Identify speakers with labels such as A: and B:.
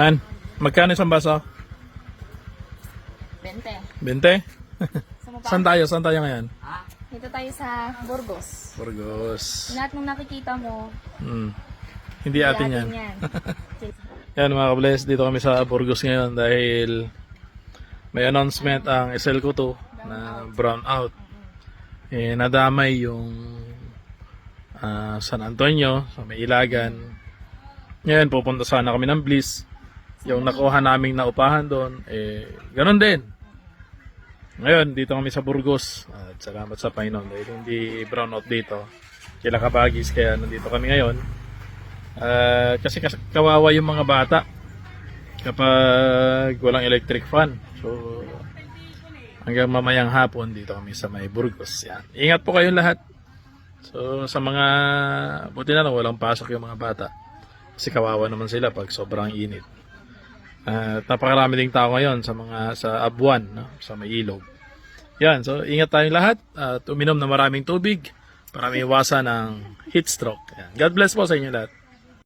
A: Han, magkano isang baso?
B: 20.
A: 20?
B: Sa mapa.
A: Saan tayo? Saan tayo ngayon?
B: Dito tayo sa Burgos.
A: Burgos.
B: Lahat ng nakikita mo,
A: Hindi atin yan. Yan mga kabless, dito kami sa Burgos ngayon dahil may announcement ang SLCO 2 na brown out. Nadamay yung San Antonio, sa may Ilagan. Ngayon pupunta sana kami ng Bliss. Yung nakuha naming naupahan doon, ganun din. Ngayon, dito kami sa Burgos. At salamat sa Panginoon dahil hindi brown out dito. Kila Kabagis, kaya nandito kami ngayon. Kasi kawawa yung mga bata kapag walang electric fan. So, hanggang mamayang hapon dito kami sa may Burgos. Yan. Ingat po kayong lahat. So, sa mga, buti na lang walang pasok yung mga bata. Kasi kawawa naman sila pag sobrang init. At napakarami ding tao ngayon sa Abuan, no? Sa may ilog. Yan, so ingat tayong lahat at uminom na maraming tubig para may iwasan ng heat stroke. Yan. God bless po sa inyo lahat.